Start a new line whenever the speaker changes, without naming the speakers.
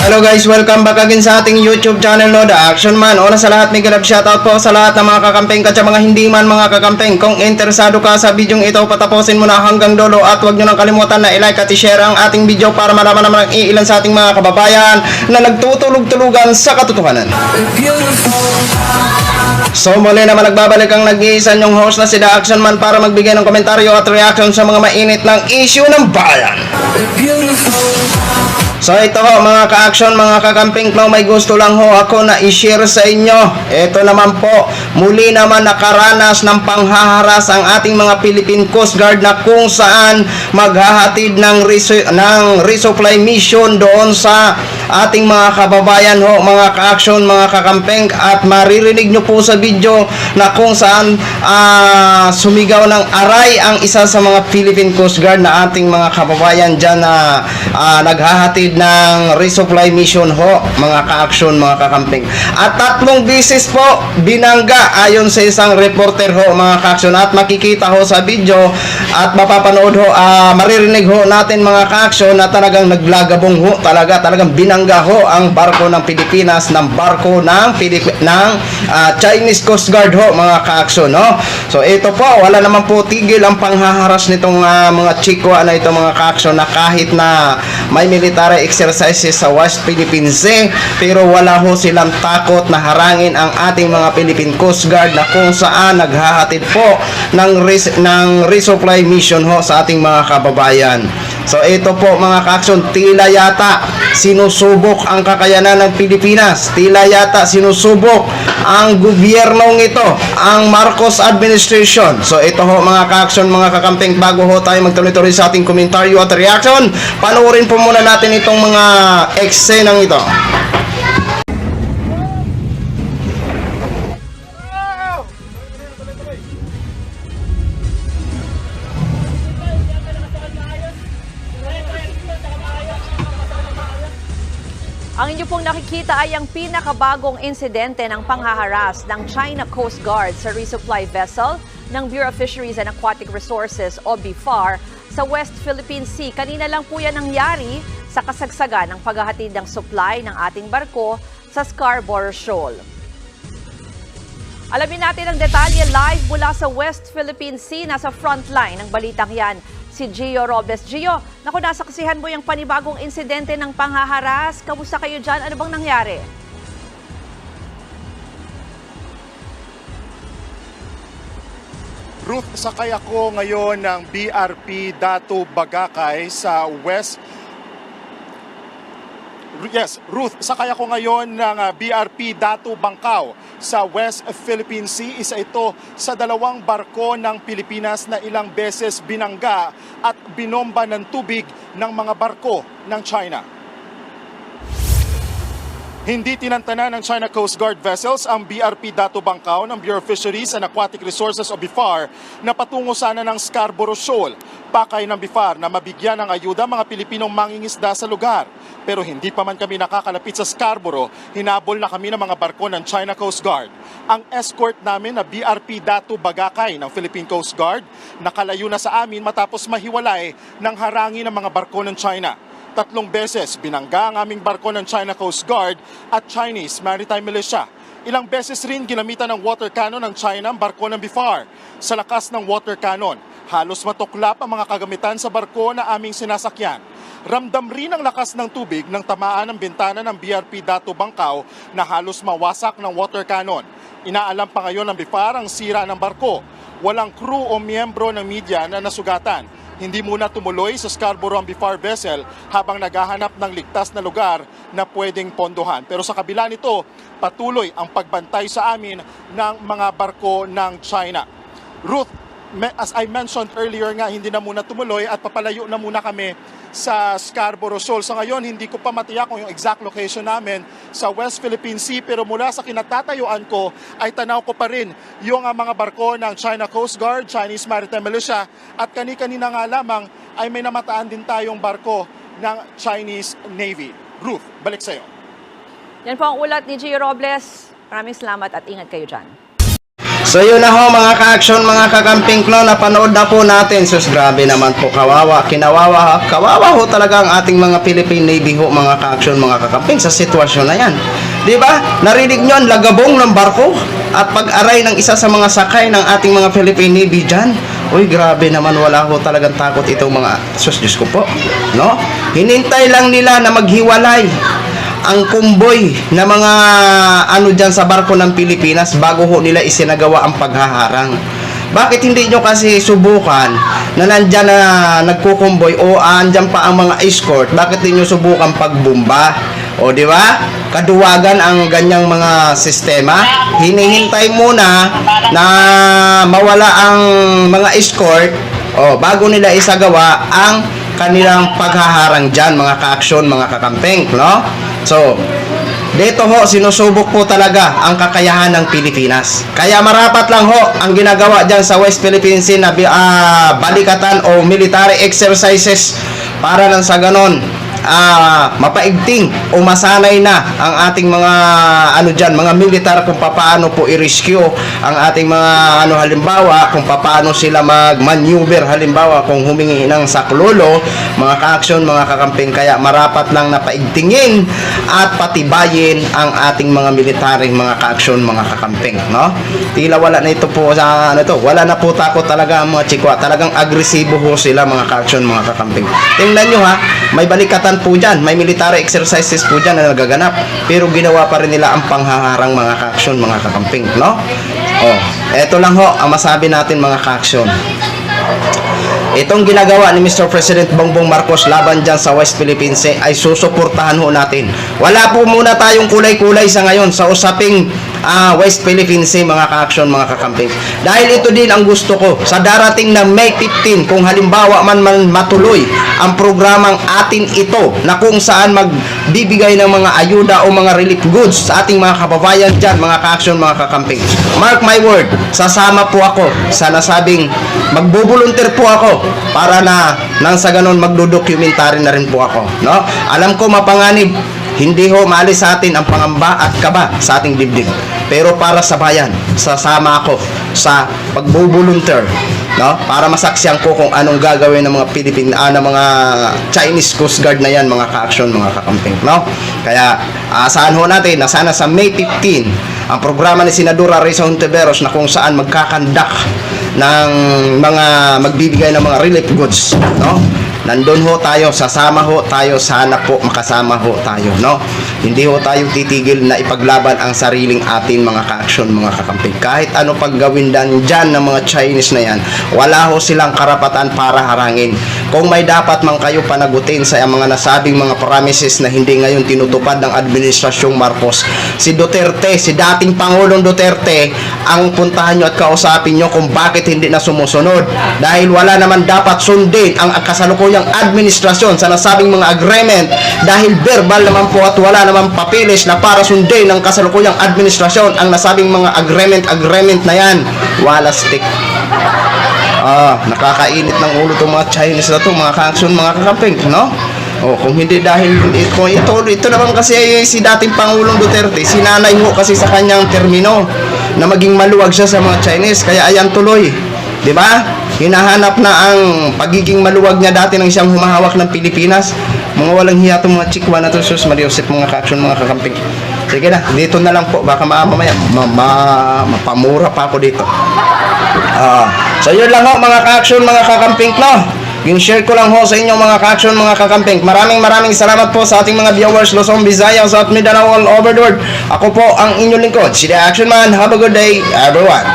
Hello guys, welcome back again sa ating YouTube channel, no, The Action Man. Una sa lahat, mega love shoutout po sa lahat ng mga kakampeng at sa mga hindi man mga kakampeng. Kung interesado ka sa video ito, patapusin mo na hanggang dulo at huwag nyo nang kalimutan na i-like at i-share ang ating video para malaman naman ang iilan sa ating mga kababayan na nagtutulog-tulugan sa katotohanan. So muli naman nagbabalik ang nag-iisa yung host na si The Action Man para magbigay ng komentaryo at reaction sa mga mainit ng issue ng bayan. So ito ho mga ka-action, mga kakamping ko, may gusto lang ho ako na i-share sa inyo. Ito naman po, muli naman nakaranas ng panghaharas ang ating mga Philippine Coast Guard na kung saan maghahatid ng resupply mission doon sa ating mga kababayan ho, mga ka-action, mga kakamping. At maririnig nyo po sa video na kung saan sumigaw ng aray ang isa sa mga Philippine Coast Guard na ating mga kababayan dyan na naghahatid ng resupply mission ho, mga ka-action, mga kakamping. At 3 beses po binangga ayon sa isang reporter ho, mga ka-action. At makikita ho sa video at mapapanood ho, maririnig ho natin mga ka-action na talagang naglagabong ho, talagang binangga ho ang barko ng Pilipinas ng barko ng Chinese Coast Guard ho, mga ka-action, no? So ito po, wala naman po tigil ang panghaharas nitong mga chikwa na ito, mga ka-action, na kahit na may military exercises sa West Philippine Sea, pero wala ho silang takot na harangin ang ating mga Philippine Coast Guard na kung saan naghahatid po ng resupply mission ho sa ating mga kababayan. So ito po mga ka-action, tila yata sinusubok ang kakayanan ng Pilipinas, tila yata sinusubok ang gobyernong ito, ang Marcos administration. So ito ho mga ka-action, mga kakamping, bago ho tayo magtuloy-tuloy sa ating komentaryo at reaction, panoorin po muna natin itong mga eksenang ito.
Ang inyo pong nakikita ay ang pinakabagong insidente ng panghaharas ng China Coast Guard sa resupply vessel ng Bureau of Fisheries and Aquatic Resources o BFAR sa West Philippine Sea. Kanina lang po yan nangyari sa kasagsagan ng paghahatid ng supply ng ating barko sa Scarborough Shoal. Alamin natin ang detalye live mula sa West Philippine Sea. Nasa frontline ng balitang yan si Gio Robles. Gio, naku, nasaksihan mo yung panibagong insidente ng panghaharas. Kamusta kayo dyan? Ano bang nangyari?
Ruth, sakay ako ngayon ng BRP Datu Bagakay sa West. Yes, Ruth, sakay ako ngayon ng BRP Datu Bangkao sa West Philippine Sea. Isa ito sa 2 barko ng Pilipinas na ilang beses binangga at binomba ng tubig ng mga barko ng China. Hindi tinantanan ng China Coast Guard vessels ang BRP Datu Bangkao ng Bureau of Fisheries and Aquatic Resources o BFAR na patungo sana ng Scarborough Shoal. Pakay ng BFAR na mabigyan ng ayuda mga Pilipinong mangingisda sa lugar. Pero hindi pa man kami nakakalapit sa Scarborough, hinabol na kami ng mga barko ng China Coast Guard. Ang escort namin na BRP Datu Bagakay ng Philippine Coast Guard nakalayo na sa amin matapos mahiwalay ng harangin ng mga barko ng China. 3 beses binangga ang aming barko ng China Coast Guard at Chinese Maritime Militia. Ilang beses rin ginamitan ng water cannon ng China ang barko ng BFAR. Sa lakas ng water cannon, halos matuklap ang mga kagamitan sa barko na aming sinasakyan. Ramdam rin ang lakas ng tubig nang tamaan ng bintana ng BRP Datu Bangkao na halos mawasak ng water cannon. Inaalam pa ngayon ng BFAR ang sira ng barko. Walang crew o miyembro ng media na nasugatan. Hindi muna tumuloy sa Scarborough ang BFAR vessel habang naghahanap ng ligtas na lugar na pwedeng pondohan. Pero sa kabila nito, patuloy ang pagbantay sa amin ng mga barko ng China. Ruth, as I mentioned earlier nga, hindi na muna tumuloy at papalayo na muna kami sa Scarborough Shoal. Sa ngayon, hindi ko pa matiyak kung yung exact location namin sa West Philippine Sea, pero mula sa kinatatayuan ko ay tanaw ko pa rin yung mga barko ng China Coast Guard, Chinese Maritime Militia at kani-kanina nga lamang ay may namataan din tayong barko ng Chinese Navy. Ruth, balik sa'yo.
Yan po ang ulat ni Gio Robles. Maraming salamat at ingat kayo dyan.
So yun na ho mga ka-action, mga kakamping no, napanood na po natin. Sus, grabe naman po, kawawa ho talaga ang ating mga Philippine Navy ho, mga ka-action, mga kakamping sa sitwasyon na yan. Di ba? Narinig nyo ang lagabong ng barko at pag-aray ng isa sa mga sakay ng ating mga Philippine Navy dyan. Uy, grabe naman, wala ho talagang takot itong mga, sus, Diyos ko po, no? Hinintay lang nila na maghiwalay ang kumboy na mga ano dyan sa barko ng Pilipinas bago ho nila isinagawa ang paghaharang. Bakit hindi nyo kasi subukan na nandyan na nagkukumboy o andyan pa ang mga escort, bakit hindi nyo subukan pagbomba? O di ba? Kaduwagan ang ganyang mga sistema. Hinihintay muna na mawala ang mga escort bago nila isagawa ang kanilang paghaharang dyan, mga ka-action, mga kakamping, no? So, dito ho, sinusubok po talaga ang kakayahan ng Pilipinas. Kaya marapat lang ho ang ginagawa dyan sa West Philippine Sea na balikatan o military exercises para nang sa ganon mapaigting o masanay na ang ating mga ano dyan, mga militar kung paano po i-rescue ang ating mga ano, halimbawa kung paano sila mag-maneuver, halimbawa kung humingi ng saklolo, mga ka-action, mga kakamping. Kaya marapat lang na paigtingin at patibayin ang ating mga military, mga ka-action, mga kakamping, no? Tila wala na ito po sa ano to, wala na po takot talaga ang mga chikwa, talagang agresibo ho sila, mga ka-action, mga kakamping. Tingnan nyo ha, may balikatan po dyan, may military exercises po dyan na nagaganap, pero ginawa pa rin nila ang panghaharang, mga ka-action, mga kakamping, no? Eto lang ho ang masabi natin, mga ka-action. Itong ginagawa ni Mr. President Bongbong Marcos laban dyan sa West Philippine Sea ay susuportahan ho natin. Wala po muna tayong kulay-kulay sa ngayon sa usaping West Philippine Sea, mga ka-action, mga kakamping. Dahil ito din ang gusto ko sa darating na May 15, kung halimbawa man matuloy ang programang atin ito na kung saan magbibigay ng mga ayuda o mga relief goods sa ating mga kababayan dyan, mga ka-action, mga kakamping. Mark my word, sasama po ako sa nasabing magbo-volunteer po ako para na nang sa ganon magdo-documentary na rin po ako, no? Alam ko mapanganib, hindi ho maalis sa atin ang pangamba at kaba sa ating dibdib. Pero para sa bayan, sasama ako sa pagbo-volunteer, no? Para masaksiyan ko kung anong gagawin ng mga ng mga Chinese Coast Guard na yan, mga ka-action, mga kakamping, no? Kaya asahan ho natin na sana sa May 15 ang programa ni Senadora Risa Hontiveros na kung saan magkakandak ng mga magbibigay ng mga relief goods, no? Nandun ho tayo, sasama ho tayo, sana po makasama ho tayo, no? Hindi ho tayo titigil na ipaglaban ang sariling atin, mga ka-action, mga kakamping. Kahit ano paggawin dyan ng mga Chinese na yan, wala ho silang karapatan para harangin. Kung may dapat man kayo panagutin sa mga nasabing mga promises na hindi ngayon tinutupad ng Administrasyong Marcos, si Duterte, si dating Pangulong Duterte, ang puntahan nyo at kausapin nyo kung bakit hindi na sumusunod. Dahil wala naman dapat sundin ang kasalukuyang administrasyon sa nasabing mga agreement, dahil verbal naman po at wala naman papilis na para sundin ng kasalukuyang administrasyon ang nasabing mga agreement na yan. Wala stick. Nakakainit ng ulo itong mga Chinese na to, mga ka-action, mga kakamping, no? Kung hindi dahil ito naman kasi si dating Pangulong Duterte, sinanay ho kasi sa kanyang termino na maging maluwag siya sa mga Chinese, kaya ayan tuloy, di ba? Hinahanap na ang pagiging maluwag niya dati nang siyang humahawak ng Pilipinas. Mga walang hiya itong mga chikwa na to, sus Mariosep, mga ka-action, mga kakamping. Sige na, dito na lang po, baka mamaya mapamura pa ako dito. So yun lang ho, mga ka-action, mga kakamping, no? Yung share ko lang ho sa inyong mga ka-action, mga kakamping. Maraming salamat po sa ating mga viewers, Luzon, Visayas, at Mindanao, all over the world. Ako po ang inyong lingkod, si The Action Man. Have a good day, everyone.